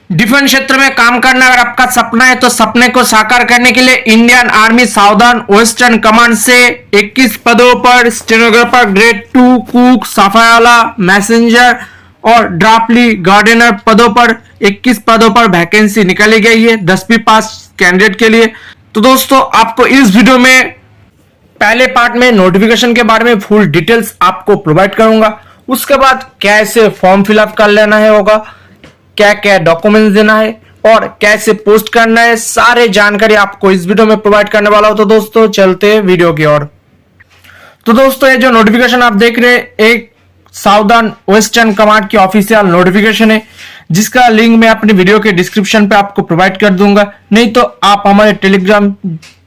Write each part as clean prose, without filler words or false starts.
Defence क्षेत्र में काम करना अगर आपका सपना है तो सपने को साकार करने के लिए Indian army southern western command से 21 पदों पर स्टेनोग्राफर ग्रेड 2 कुक सफायाला मैसेंजर और ड्राफ्टली गार्डनर पदों पर 21 पदों पर वैकेंसी निकाली गई है 10वीं पास कैंडिडेट के लिए। तो दोस्तों आपको इस वीडियो में पहले पार्ट में नोटिफिकेशन के बारे में फुल डिटेल्स आपको प्रोवाइड करूंगा। उसके बाद कैसे फॉर्म फिलअप कर लेना है होगा, क्या क्या डॉक्यूमेंट्स देना है और कैसे पोस्ट करना है, सारे जानकारी आपको इस वीडियो में प्रोवाइड करने वाला हूं। तो दोस्तों चलते हैं वीडियो की ओर। तो दोस्तों ये जो नोटिफिकेशन आप देख रहे हैं एक साउदर्न वेस्टर्न कमांड की ऑफिशियल नोटिफिकेशन है, जिसका लिंक मैं अपने वीडियो के डिस्क्रिप्शन पे आपको प्रोवाइड कर दूंगा, नहीं तो आप हमारे टेलीग्राम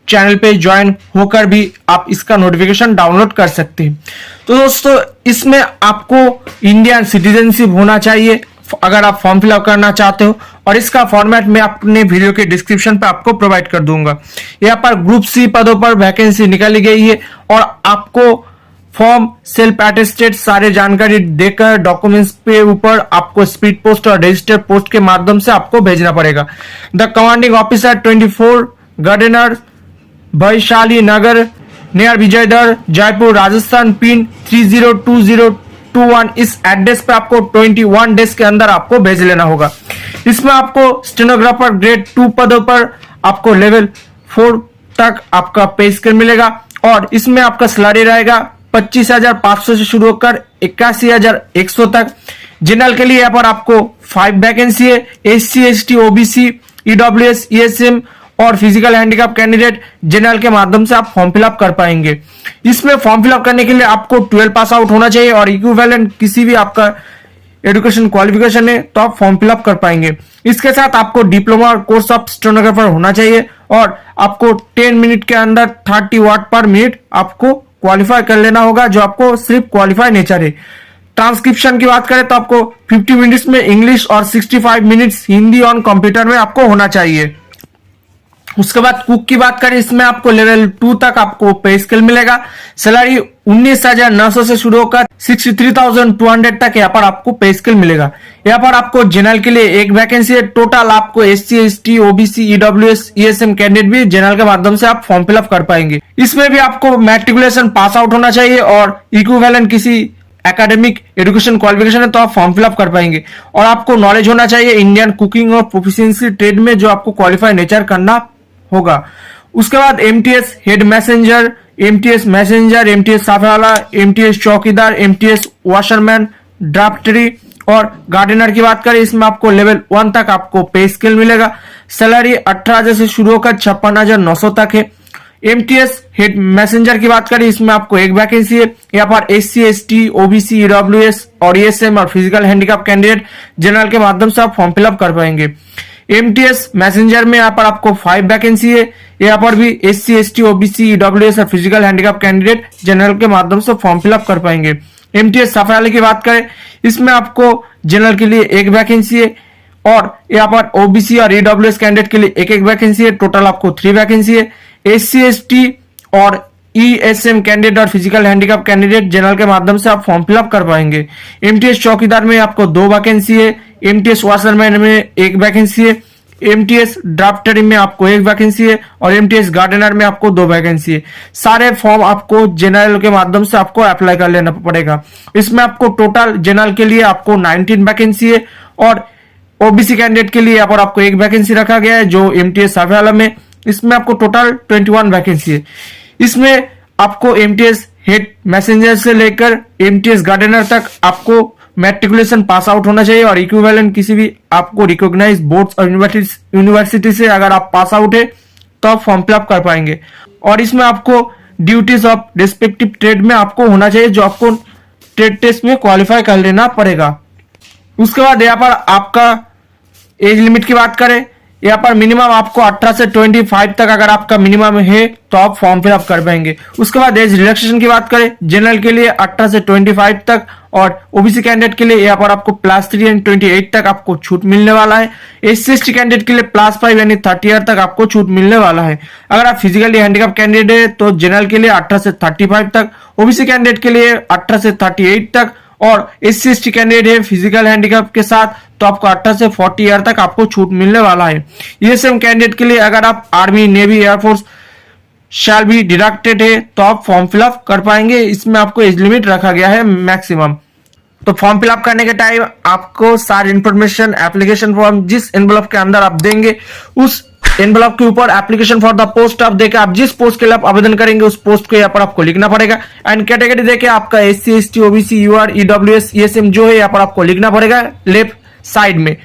चैनल पे ज्वाइन होकर भी आप इसका नोटिफिकेशन डाउनलोड कर सकते हैं। तो दोस्तों इसमें आपको इंडियन सिटीजनशिप होना चाहिए अगर आप फॉर्म फिलअप करना चाहते हो, और इसका फॉर्मेट मैं अपने वीडियो के डिस्क्रिप्शन पे आपको प्रोवाइड कर दूंगा। यहाँ पर ग्रुप सी पदों पर वैकेंसी निकाली गई है और आपको फॉर्म सेल्फ अटेस्टेड सारे जानकारी देकर डॉक्यूमेंट्स पे ऊपर आपको स्पीड पोस्ट और रजिस्टर्ड पोस्ट के माध्यम से आपको भेजना पड़ेगा। The commanding officer 24 Gardener Vaishali Nagar near विजयदर जयपुर राजस्थान पिन 302021 इस एड्रेस पे आपको 21 डेज के अंदर आपको भेज लेना होगा। इसमें आपको स्टेनोग्राफर ग्रेड 2 पदों पर आपको लेवल 4 तक आपका पे स्केल मिलेगा और इसमें आपका सैलरी रहेगा 25,500 से शुरू होकर 81,100 तक। जनरल के लिए यहाँ पर आपको 5 वैकेंसी है। SC ST OBC EWS ESM और फिजिकल हैंडीकैप कैंडिडेट जनरल के माध्यम से आप फॉर्म फिलअप कर पाएंगे। इसमें फॉर्म फिलअप करने के लिए आपको 12 पास आउट होना चाहिए और इक्विवेलेंट किसी भी आपका एजुकेशन क्वालिफिकेशन है तो आप फॉर्म फिलअप कर पाएंगे। इसके साथ आपको डिप्लोमा कोर्स ऑफ स्टेनोग्राफर होना चाहिए और आपको 10 मिनट के अंदर 30 वाट पर मिनट आपको क्वालिफाई कर लेना होगा, जो आपको सिर्फ क्वालिफाई नेचर है। ट्रांसक्रिप्शन की बात करें तो आपको 50 मिनट्स में इंग्लिश और 65 मिनट्स हिंदी ऑन कंप्यूटर में आपको होना चाहिए। उसके बाद कुक की बात करें, इसमें आपको लेवल 2 तक आपको पे स्केल मिलेगा। सैलरी 19,900 से शुरू होकर 63,200 तक यहाँ पर आपको पे स्केल मिलेगा। यहाँ पर आपको जनरल के लिए एक वैकेंसी है। टोटल आपको SC ST OBC EWS ESM candidate भी जनरल के माध्यम से आप फॉर्म फिलअप कर पाएंगे। इसमें भी आपको मैट्रिकुलेशन पास आउट होना चाहिए और इक्विवेलेंट किसी एकेडमिक एजुकेशन क्वालिफिकेशन है तो आप फॉर्म फिलअप कर पाएंगे। और आपको नॉलेज होना चाहिए इंडियन कुकिंग और प्रोफिशिएंसी ट्रेड में, जो आपको क्वालिफाई नेचर करना होगा। उसके बाद MTS head messenger, MTS messenger, MTS साफाला, MTS चौकीदार, MTS वॉशरमैन, ड्राफ्टरी और गार्डनर की बात करें, इसमें आपको लेवल 1 तक आपको पे स्केल मिलेगा। सैलरी 18,000 से शुरू होकर 56,900 तक है। MTS हेड मैसेंजर की बात करें, इसमें आपको एक वैकेंसी है। यहाँ पर SC ST OBC EWS और ESM और फिजिकल हैंडीकैप कैंडिडेट जनरल के माध्यम से आप फॉर्म फिलअप कर पाएंगे। MTS मैसेंजर में यहाँ पर आपको 5 वैकेंसी है। यहाँ पर भी SC ST OBC EWS और फिजिकल हैंडीकैप कैंडिडेट जनरल के माध्यम से फॉर्म फिलअप कर पाएंगे। MTS सफायाला की बात करें, इसमें आपको जनरल के लिए एक वैकेंसी है और यहाँ पर OBC और EWS कैंडिडेट के लिए एक एक वैकेंसी है। टोटल आपको 3 वैकेंसी है। SC ST और ESM कैंडिडेट और फिजिकल हैंडीकैप कैंडिडेट जनरल के माध्यम से आप फॉर्म फिलअप कर पाएंगे। MTS चौकीदार में आपको 2 वैकेंसी है। MTS वॉशरमैन में एक वैकेंसी है। MTS ड्राफ्टरी में आपको एक वैकेंसी है और MTS गार्डनर में आपको 2 वैकेंसी है। सारे फॉर्म आपको जनरल के माध्यम से आपको अप्लाई कर लेना पड़ेगा। इसमें आपको टोटल जनरल के लिए आपको 19 वैकेंसी है और OBC कैंडिडेट के लिए यहाँ पर आपको एक वैकेंसी रखा गया है, जो MTS साफायाला में। इसमें आपको टोटल 21 वैकेंसी है। इसमें आपको MTS हेड मैसेंजर से लेकर MTS गार्डनर तक आपको मैट्रिकुलेशन पास आउट होना चाहिए और इक्विवेलेंट किसी भी आपको रिकॉग्नाइज बोर्ड्स और यूनिवर्सिटी से अगर आप पास आउट है तो आप फॉर्म फिलअप कर पाएंगे। और इसमें आपको ड्यूटीज ऑफ रिस्पेक्टिव ट्रेड में आपको होना चाहिए, जो आपको ट्रेड टेस्ट में क्वालिफाई कर लेना पड़ेगा। उसके बाद यहाँ पर आपका एज लिमिट की बात करें, यहाँ पर मिनिमम आपको 18 से 25 तक अगर आपका मिनिमम है तो आप फॉर्म फिलअप कर पाएंगे। उसके बाद एज रिलैक्सेशन की बात करें, जनरल के लिए 18 से 25 तक और OBC कैंडिडेट के लिए यहाँ पर आपको +3 यानी 28 तक आपको छूट मिलने वाला है। SC ST कैंडिडेट के लिए +5 यानी 30 ईयर तक आपको छूट मिलने वाला है। अगर आप फिजिकली हैंडीकैप कैंडिडेट है तो जनरल के लिए 18 से 35 तक, OBC कैंडिडेट के लिए 18 से 38 तक और SC/ST कैंडिडेट है फिजिकल हैंडीकैप के साथ तो आपको 18 से 40 ईयर तक आपको छूट मिलने वाला है। ये सेम कैंडिडेट के लिए अगर आप army, navy, air force shall be deducted है तो आप फॉर्म फिलअप कर पाएंगे। इसमें आपको एज लिमिट रखा गया है मैक्सिमम। तो फॉर्म फिलअप करने के टाइम आपको सारी इंफॉर्मेशन एप्लीकेशन फॉर्म जिस एनवलप के अंदर आप देंगे उस एनवलप के ऊपर एप्लीकेशन फॉर द पोस्ट आप देके आप जिस पोस्ट के लिए आप आवेदन करेंगे उस पोस्ट को यहाँ पर आपको लिखना पड़ेगा। एंड कैटेगरी देके आपका SC/ST, OBC, UR, EWS, ESM जो है यहाँ पर आपको लिखना पड़ेगा लेफ्ट साइड में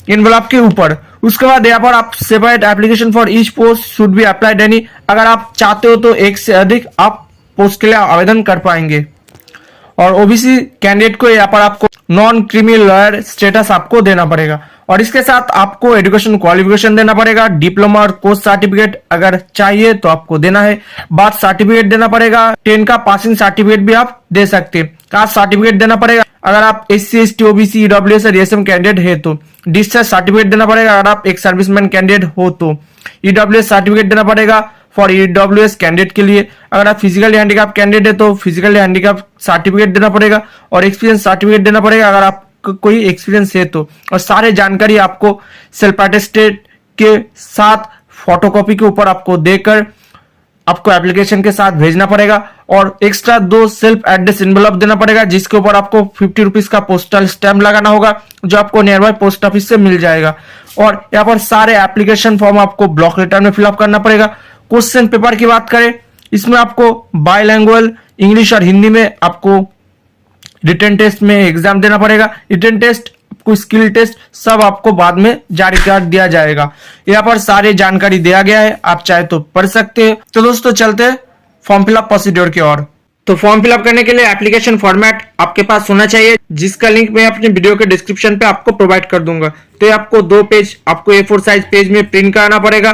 एनवलप के ऊपर। उसके बाद यहाँ पर आप separate application for each post should be applied any, अगर आप चाहते हो तो एक से अधिक आप पोस्ट के लिए आवेदन कर पाएंगे। और ओबीसी कैंडिडेट को यहाँ पर आपको नॉन क्रीमी लॉयर स्टेटस आपको देना पड़ेगा। और इसके साथ आपको एजुकेशन क्वालिफिकेशन देना पड़ेगा, डिप्लोमा और कोर्स सर्टिफिकेट अगर चाहिए तो आपको देना है, बात सर्टिफिकेट देना पड़ेगा, 10 का पासिंग सर्टिफिकेट भी आप दे सकते हैं, कास्ट सर्टिफिकेट देना पड़ेगा अगर आप SC/ST, OBC, EWS और ESM कैंडिडेट है तो, डिस्चार्ज सर्टिफिकेट देना पड़ेगा अगर आप एक सर्विसमैन कैंडिडेट हो तो, EWS सर्टिफिकेट देना पड़ेगा फॉर EWS कैंडिडेट के लिए, अगर आप फिजिकली हैंडीकैप कैंडिडेट है तो फिजिकली हैंडीकैप सर्टिफिकेट देना पड़ेगा और एक्सपीरियंस सर्टिफिकेट देना पड़ेगा अगर आप कोई एक्सपीरियंस है तो। और सारे जानकारी आपको सेल्फ अटेस्टेड के साथ फोटोकॉपी के ऊपर आपको देकर आपको एप्लीकेशन के साथ भेजना पड़ेगा। और एक्स्ट्रा 2 सेल्फ एड्रेस एनवलप देना पड़ेगा जिसके ऊपर आपको 50 रुपीज का पोस्टल स्टैम्प लगाना होगा जो आपको नियर बाय पोस्ट ऑफिस से मिल जाएगा। और यहाँ पर सारे एप्लीकेशन फॉर्म आपको ब्लॉक लेटर में फिलअप करना पड़ेगा। क्वेश्चन पेपर की बात करें, इसमें आपको बायलैंग्वेज इंग्लिश और हिंदी में आपको रिटन टेस्ट में एग्जाम देना पड़ेगा। रिटन टेस्ट, आपको स्किल टेस्ट सब आपको बाद में जारी कर दिया जाएगा। यहाँ पर सारी जानकारी दिया गया है, आप चाहे तो पढ़ सकते हैं। तो दोस्तों चलते हैं फॉर्म फिलअप प्रोसीड्योर की ओर। तो फॉर्म फिलअप करने के लिए एप्लीकेशन फॉर्मेट आपके पास होना चाहिए जिसका लिंक मैं अपने वीडियो के डिस्क्रिप्शन पे आपको प्रोवाइड कर दूंगा। तो ये आपको 2 पेज आपको A4 साइज पेज में प्रिंट कराना पड़ेगा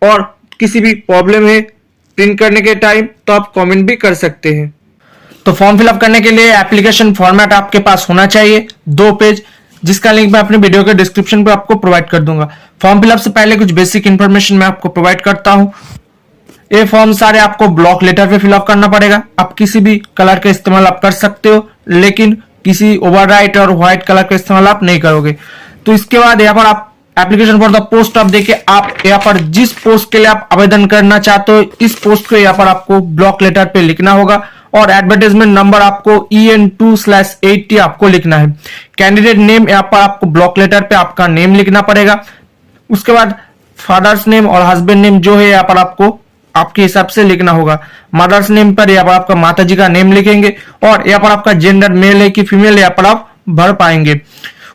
और किसी भी प्रॉब्लम है प्रिंट करने के टाइम तो आप कमेंट भी कर सकते हैं। तो फॉर्म फिलअप करने के लिए एप्लीकेशन फॉर्मेट आपके पास होना चाहिए 2 पेज जिसका लिंक मैं अपने वीडियो के डिस्क्रिप्शन पे आपको प्रोवाइड कर दूंगा। फॉर्म फिलअप से पहले कुछ बेसिक इंफॉर्मेशन मैं आपको प्रोवाइड करता हूं। ये फॉर्म सारे आपको ब्लॉक लेटर पे फिलअप करना पड़ेगा। आप किसी भी कलर का इस्तेमाल आप कर सकते हो लेकिन किसी ओवरराइट और व्हाइट कलर का इस्तेमाल आप नहीं करोगे। तो इसके बाद यहाँ पर आप एप्लीकेशन फॉर द पोस्ट आप देके आप यहाँ पर जिस पोस्ट के लिए आप आवेदन करना चाहते हो इस पोस्ट को यहाँ पर आपको ब्लॉक लेटर पे लिखना होगा और एडवर्टाइजमेंट नंबर आपको EN2/80 आपको लिखना है। कैंडिडेट नेम यहाँ पर आपको ब्लॉक लेटर पे आपका नेम लिखना पड़ेगा। उसके बाद फादर्स नेम और हस्बैंड नेम जो है यहाँ पर आपको आपके हिसाब से लिखना होगा। मदर्स नेम पर यहाँ पर आपका माता जी का नेम लिखेंगे और यहाँ पर आपका जेंडर मेल है कि फीमेल यहाँ पर आप भर पाएंगे।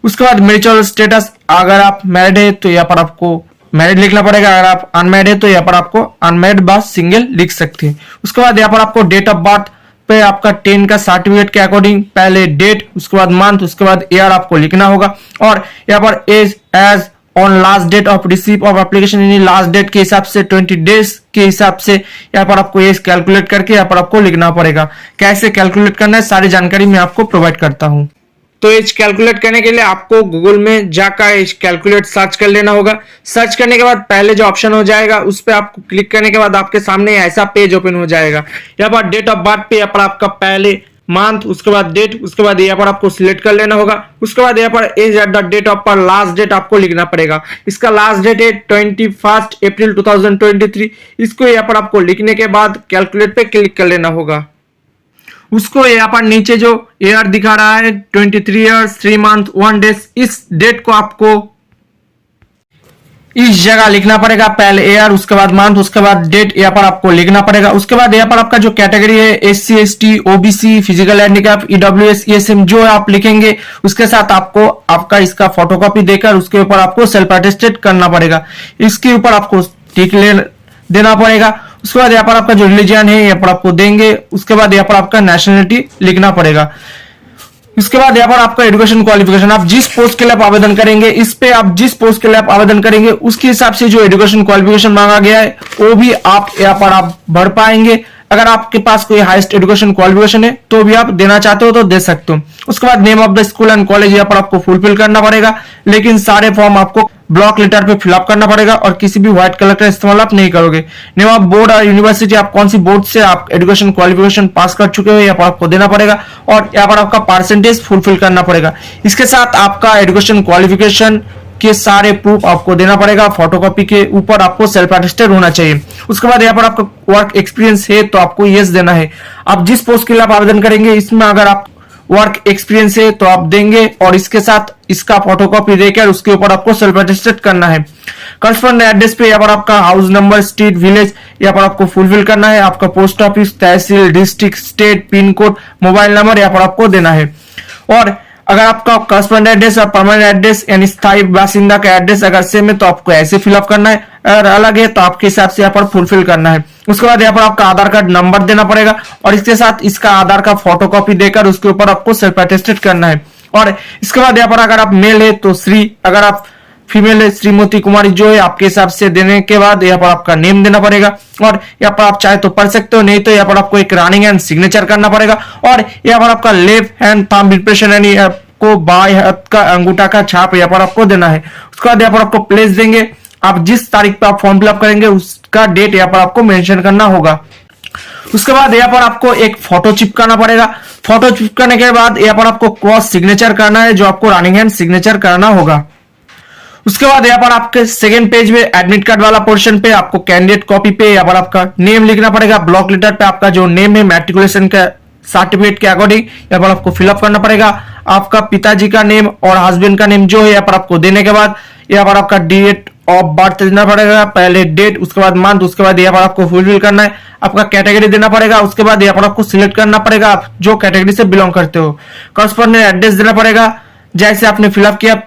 उसके बाद मैरिटल स्टेटस, अगर आप मैरिड है तो यहाँ पर आपको मैरिड लिखना पड़ेगा, अगर आप अनमैरिड है तो यहाँ पर आपको अनमैरिड बा सिंगल लिख सकते हैं। उसके बाद यहाँ पर आपको डेट ऑफ बर्थ पे आपका 10 का सर्टिफिकेट के अकॉर्डिंग पहले डेट, उसके बाद मंथ, उसके बाद ईयर आपको लिखना होगा। और यहाँ पर age on last date of receive of application यानी लास्ट डेट के हिसाब से 20 डेज के हिसाब से यहाँ पर आपको एज कैलकुलेट करके यहाँ पर आपको लिखना पड़ेगा। कैसे कैलकुलेट करना है सारी जानकारी मैं आपको प्रोवाइड करता हूँ। तो एज कैलकुलेट करने के लिए आपको गूगल में जाकर एज कैलकुलेट सर्च कर लेना होगा। सर्च करने के बाद पहले जो ऑप्शन हो जाएगा उस पर आपको क्लिक करने के बाद आपके सामने ऐसा पेज ओपन हो जाएगा। यहाँ पर डेट ऑफ बर्थ पे यहाँ पर आपका पहले मंथ, उसके बाद डेट, उसके बाद यहाँ पर आपको सिलेक्ट कर लेना होगा। उसके बाद यहाँ पर age at the date of पर लास्ट डेट आपको लिखना पड़ेगा। इसका लास्ट डेट है 21 अप्रैल 2023। इसको यहाँ पर आपको लिखने के बाद कैलकुलेट पे क्लिक कर लेना होगा। उसको यहाँ पर नीचे जो ईयर दिखा रहा है 23 ईयर्स 3 मंथ 1 डेज, इस डेट को आपको इस जगह लिखना पड़ेगा। पहले ईयर, उसके बाद मंथ, उसके बाद डेट यहाँ पर आपको लिखना पड़ेगा। उसके बाद यहाँ पर आपका जो कैटेगरी है SC/ST, OBC, physical handicap, EWS, ESM जो आप लिखेंगे उसके साथ आपको आपका इसका फोटोकॉपी देकर उसके ऊपर आपको सेल्फ अटेस्टेड करना पड़ेगा। इसके ऊपर आपको टिक देना पड़ेगा। उसके बाद यहाँ पर आपका जो रिलीजन है यहाँ पर आपको देंगे। उसके बाद यहाँ पर आपका नेशनलिटी लिखना पड़ेगा। इसके बाद यहाँ पर आपका एजुकेशन क्वालिफिकेशन, आप जिस पोस्ट के लिए आप आवेदन करेंगे इस पे आप जिस पोस्ट के लिए आप आवेदन करेंगे उसके हिसाब से जो एजुकेशन क्वालिफिकेशन मांगा गया है वो भी आप यहाँ पर आप भर पाएंगे। अगर आपके पास कोई हाईएस्ट एजुकेशन क्वालिफिकेशन है तो भी आप देना चाहते हो तो दे सकते हो। उसके बाद name of the school and college यहाँ पर आपको फुलफिल करना पड़ेगा, लेकिन सारे फॉर्म आपको ब्लॉक लेटर पे फिलअप करना पड़ेगा और किसी भी व्हाइट कलर का इस्तेमाल आप नहीं करोगे। नेम ऑफ बोर्ड और यूनिवर्सिटी, आप कौन सी बोर्ड से आप एजुकेशन क्वालिफिकेशन पास कर चुके हो यहाँ पर आपको देना पड़ेगा और यहाँ पर आपका परसेंटेज फुलफिल करना पड़ेगा। इसके साथ आपका एजुकेशन क्वालिफिकेशन के सारे प्रूफ आपको देना पड़ेगा। फोटोकॉपी के ऊपर आपको सेल्फ अटेस्टेड होना चाहिए। उसके बाद यहाँ पर आपका वर्क एक्सपीरियंस है तो आपको यस देना है। आप जिस पोस्ट के लिए आप आवेदन करेंगे इसमें अगर आप वर्क एक्सपीरियंस है तो आप देंगे और इसके साथ इसका फोटोकॉपी देकर उसके ऊपर आपको सेल्फ अटेस्टेड करना है। करस्पॉन्ड एड्रेस पे यहाँ पर आपका हाउस नंबर, स्ट्रीट, विलेज यहाँ पर आपको फुलफिल करना है। आपका post office, tehsil, district, state, pin code, mobile number यहाँ पर आपको देना है। और अगर आपका करस्पॉन्ड एड्रेस और परमानेंट एड्रेस यानी स्थायी बासिंदा का एड्रेस अगर सेम है तो आपको ऐसे फिलअप करना है, अगर अलग है तो आपके हिसाब से यहाँ पर फुलफिल करना है। उसके बाद यहाँ पर आपका आधार कार्ड नंबर देना पड़ेगा और इसके साथ इसका आधार का फोटोकॉपी देकर उसके ऊपर आपको सेल्फ अटेस्टेड करना है। और इसके बाद यहाँ पर अगर आप मेल है तो श्री, अगर आप फीमेल है श्रीमती कुमारी जो है आपके हिसाब से देने के बाद यहाँ पर आपका नेम देना पड़ेगा और यहाँ पर आप चाहे तो पढ़ सकते हो, नहीं तो यहाँ पर आपको एक रनिंग हैंड सिग्नेचर करना पड़ेगा और यहाँ पर आपका लेफ्ट हैंड थंब इंप्रेशन यानी आपको बाएं हाथ का अंगूठा का छाप यहाँ पर आपको देना है। उसके बाद यहाँ पर आपको प्लेस देंगे, आप जिस तारीख पर आप फॉर्म फिलअप करेंगे उसका डेट यहाँ पर आपको मेंशन करना होगा। उसके बाद यहाँ पर आपको एक फोटो चिपकाना पड़ेगा। फोटो चिपकाने के बाद यहाँ पर आपको क्रॉस सिग्नेचर करना है जो आपको रनिंग हैंड सिग्नेचर करना होगा। उसके बाद यहाँ पर आपके सेकंड पेज में एडमिट कार्ड वाला पोर्शन पे आपको कैंडिडेट कॉपी पे यहाँ पर आपका नेम लिखना पड़ेगा। ब्लॉक लेटर पे आपका जो नेम है मैट्रिकुलेशन का सर्टिफिकेट के अकॉर्डिंग यहाँ पर आपको फिलअप करना पड़ेगा। आपका पिताजी का नेम और हस्बैंड का नेम जो है यहाँ पर आपको देने के बाद यहाँ पर आपका डेट ऑफ बर्थ देना पड़ेगा, पहले डेट उसके बाद मंथ, उसके बाद यहाँ पर आपको फुलफिल करना है। आपका कैटेगरी देना पड़ेगा, उसके बाद यहाँ पर आपको सिलेक्ट करना पड़ेगा आप जो कैटेगरी से बिलोंग करते हो। करस्पॉन्डेंट एड्रेस देना पड़ेगा जैसे आपने फिलअप किया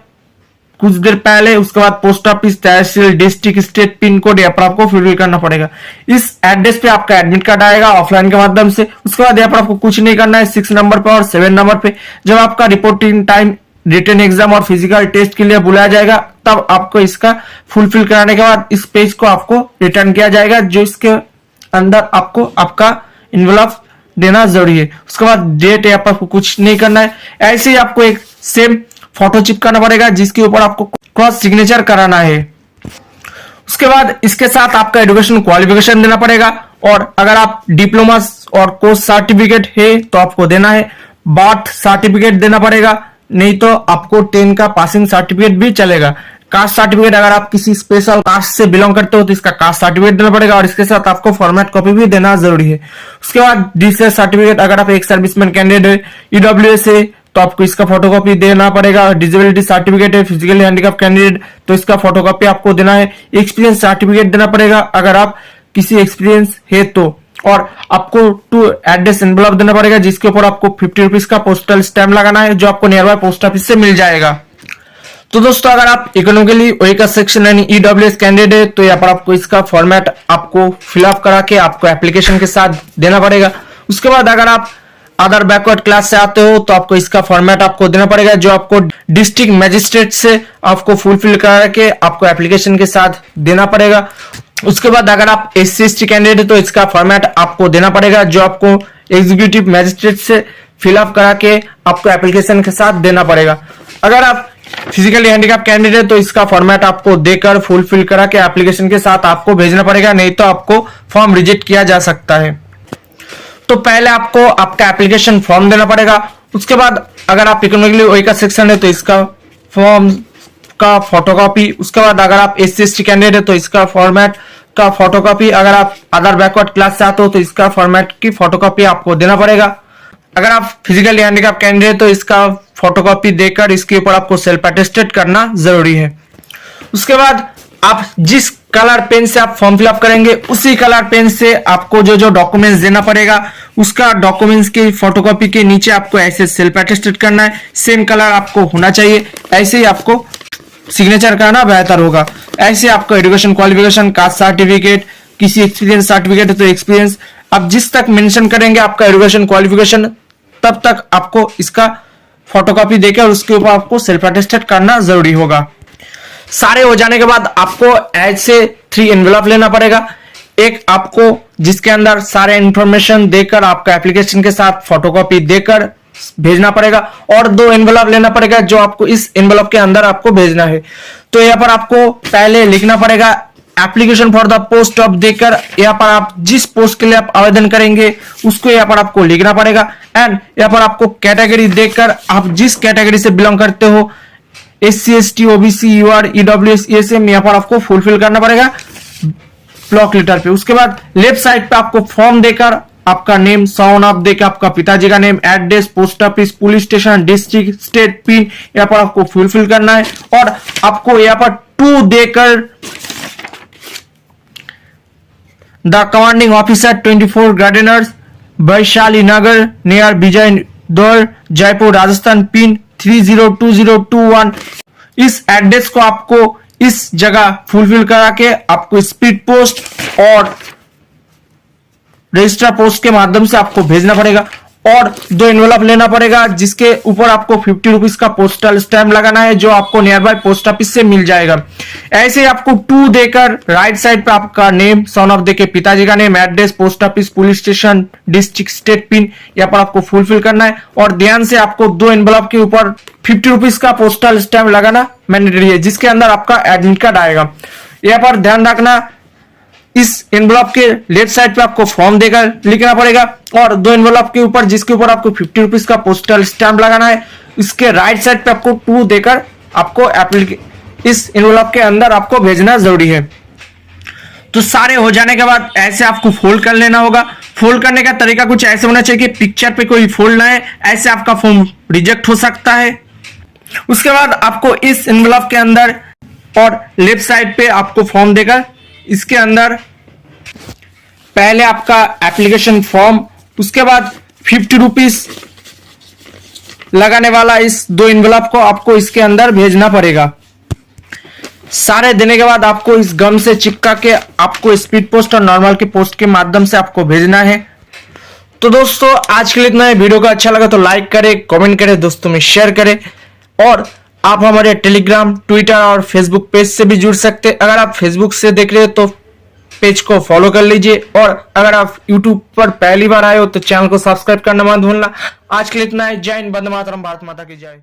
कुछ देर पहले। उसके बाद post office, tehsil, district, state, pin code यहाँ पर आपको फिल करना पड़ेगा। इस एड्रेस पे आपका एडमिट कार्ड आएगा ऑफलाइन के माध्यम से। उसके बाद यहाँ पर आपको कुछ नहीं करना है। 6 नंबर पे और 7 नंबर पे जब आपका रिपोर्टिंग टाइम रिटन एग्जाम और फिजिकल टेस्ट के लिए बुलाया जाएगा तब आपको इसका फुलफिल कराने के बाद इस पेज को आपको रिटर्न किया जाएगा जो इसके अंदर आपको आपका इन्वेलप देना जरूरी है। उसके बाद डेट यहाँ पर आपको कुछ नहीं करना है। ऐसे ही आपको एक सेम फोटो चिपकाना पड़ेगा जिसके ऊपर आपको क्रॉस सिग्नेचर कराना है। उसके बाद इसके साथ आपका एजुकेशन क्वालिफिकेशन देना पड़ेगा और अगर आप डिप्लोमा और कोर्स सर्टिफिकेट है तो आपको देना है। बर्थ सर्टिफिकेट देना पड़ेगा, नहीं तो आपको 10 का पासिंग सर्टिफिकेट भी चलेगा। कास्ट सर्टिफिकेट, अगर आप किसी स्पेशल कास्ट से बिलोंग करते हो तो इसका कास्ट सर्टिफिकेट देना पड़ेगा और इसके साथ आपको फॉर्मेट कॉपी भी देना जरूरी है। उसके बाद डिस्चार्ज सर्टिफिकेट, अगर आप एक सर्विसमैन कैंडिडेट है, ईडब्ल्यूएस है तो आपको इसका फोटोकॉपी देना पड़ेगा। डिसेबिलिटी सर्टिफिकेट है, फिजिकली हैंडीकैप कैंडिडेट तो इसका फोटोकॉपी आपको देना है। एक्सपीरियंस सर्टिफिकेट देना पड़ेगा अगर आप किसी एक्सपीरियंस है तो, और आपको 2 एड्रेस एनवेलप देना पड़ेगा जिसके ऊपर आपको 50 रुपीज का पोस्टल स्टैम्प लगाना है जो आपको नियर बाय पोस्ट ऑफिस से मिल जाएगा। तो दोस्तों अगर आप इकोनॉमिकली वही का सेक्शन यानी ईडब्ल्यूएस कैंडिडेट है तो यहाँ पर आपको इसका फॉर्मेट आपको फिलअप करा के आपको एप्लीकेशन के साथ देना पड़ेगा। उसके बाद अगर आप अदर बैकवर्ड क्लास से आते हो तो आपको इसका फॉर्मेट आपको देना पड़ेगा जो आपको डिस्ट्रिक्ट मजिस्ट्रेट से आपको फुलफिल करा के आपको एप्लीकेशन के साथ देना पड़ेगा। उसके बाद अगर आप SC/ST कैंडिडेट है तो इसका फॉर्मेट आपको देना पड़ेगा जो आपको एग्जीक्यूटिव मजिस्ट्रेट से फिलअप करा के आपको एप्लीकेशन के साथ देना पड़ेगा। अगर आप फिजिकली हैंडीकैप कैंडिडेट तो इसका फॉर्मेट आपको देकर फुलफिल करा के एप्लीकेशन के साथ आपको भेजना पड़ेगा, नहीं तो आपको फॉर्म रिजेक्ट किया जा सकता है। तो पहले आपको आपका एप्लीकेशन फॉर्म देना पड़ेगा। उसके बाद अगर आप इकोनॉमिकली वही का सेक्शन है तो इसका फॉर्म का फोटोकॉपी। उसके बाद अगर आप SC/ST कैंडिडेट है तो इसका फॉर्मेट का फोटोकॉपी। अगर आप अदर बैकवर्ड क्लास से आते हो तो इसका फॉर्मेट की फोटोकॉपी आपको देना पड़ेगा। अगर आप फिजिकली हैंडीकैप कैंडिडेट तो इसका फोटोकॉपी देकर इसके ऊपर आपको सेल्फ अटेस्टेड करना जरूरी है। उसके बाद आप जिस कलर पेन से आप फॉर्म फिलअप करेंगे उसी कलर पेन से आपको जो जो डॉक्यूमेंट्स देना पड़ेगा उसका डॉक्यूमेंट्स की फोटोकॉपी के नीचे आपको ऐसे सेल्फ अटेस्टेड करना है। सेम कलर आपको होना चाहिए, ऐसे ही आपको सिग्नेचर करना बेहतर होगा। ऐसे आपको एजुकेशन क्वालिफिकेशन, कास्ट सर्टिफिकेट, किसी एक्सपीरियंस सर्टिफिकेट है तो एक्सपीरियंस आप जिस तक मेंशन करेंगे आपका एजुकेशन क्वालिफिकेशन तब तक आपको इसका फोटोकॉपी देकर उसके ऊपर आपको सेल्फ अटेस्टेड करना जरूरी होगा। सारे हो जाने के बाद आपको ऐसे 3 एनवेलप लेना पड़ेगा। एक आपको जिसके अंदर सारे इंफॉर्मेशन देकर आपका एप्लीकेशन के साथ फोटोकॉपी देकर भेजना पड़ेगा, और 2 एनवेलप लेना पड़ेगा जो आपको इस एनवेलप के अंदर आपको भेजना है। तो यहाँ पर आपको पहले लिखना पड़ेगा application for the post of देकर, यहाँ पर आप जिस पोस्ट के लिए आप आवेदन करेंगे उसको यहाँ पर आपको लिखना पड़ेगा। एंड यहाँ पर आपको कैटेगरी देकर आप जिस कैटेगरी से बिलोंग करते हो, SC ST OBC UR EWS ESM, यहाँ पर आपको फुलफिल करना पड़ेगा ब्लॉक लेटर पे। उसके बाद लेफ्ट साइड पे आपको फॉर्म देकर आपका नेम, साउंड ऑफ देकर आपका पिताजी का name, address, post office, police station, district, state, pin यहाँ पर आपको फुलफिल करना है। और आपको यहाँ पर 2 देकर the commanding officer 24 Gardeners, Vaishali Nagar near विजयदौर, जयपुर, राजस्थान, पिन 302021, इस एड्रेस को आपको इस जगह फुलफिल करा के आपको स्पीड पोस्ट और रजिस्टर पोस्ट के माध्यम से आपको भेजना पड़ेगा। और 2 एनवेलप लेना पड़ेगा जिसके ऊपर आपको 50 रुपीज का पोस्टल स्टैम्प लगाना है जो आपको नियर बाय पोस्ट ऑफिस से मिल जाएगा। ऐसे आपको 2 देकर राइट साइड पे आपका नेम, सन ऑफ देके पिताजी का name, address, post office, police station, district, state, pin यहाँ पर आपको फुलफिल करना है। और ध्यान से आपको 2 एनवेलप के ऊपर 50 रुपीज का पोस्टल स्टैम्प लगाना मैंडेटरी है जिसके अंदर आपका एडमिट कार्ड आएगा। यहाँ पर ध्यान रखना इस एनवेलप के लेफ्ट साइड पे आपको फॉर्म देकर लिखना पड़ेगा, और 2 एनवेलप के ऊपर जिसके ऊपर आपको 50 रुपीज का पोस्टल स्टैम्प लगाना है, इसके राइट साइड पे आपको 2 देकर आपको इस एनवेलप के अंदर आपको भेजना जरूरी है। तो सारे हो जाने के बाद ऐसे आपको फोल्ड कर लेना होगा। फोल्ड करने का तरीका कुछ ऐसे होना चाहिए कि पिक्चर पे कोई फोल्ड ना है, ऐसे आपका फॉर्म रिजेक्ट हो सकता है। उसके बाद आपको इस एनवेलप के अंदर और लेफ्ट साइड पे आपको फॉर्म देकर इसके अंदर पहले आपका एप्लीकेशन फॉर्म, उसके बाद 50 रुपीज लगाने वाला इस 2 एनवेलप को आपको इसके अंदर भेजना पड़ेगा। सारे देने के बाद आपको इस गम से चिपका के आपको स्पीड पोस्ट और नॉर्मल के पोस्ट के माध्यम से आपको भेजना है। तो दोस्तों आज के लिए इतना है। वीडियो का अच्छा लगा तो लाइक करें, कमेंट करें, दोस्तों में शेयर करें, और आप हमारे टेलीग्राम, ट्विटर और फेसबुक पेज से भी जुड़ सकते हैं। अगर आप फेसबुक से देख रहे हो तो पेज को फॉलो कर लीजिए, और अगर आप यूट्यूब पर पहली बार आए हो तो चैनल को सब्सक्राइब करना मत भूलना। आज के लिए इतना है। जय हिंद, वंदे मातरम, भारत माता की जय।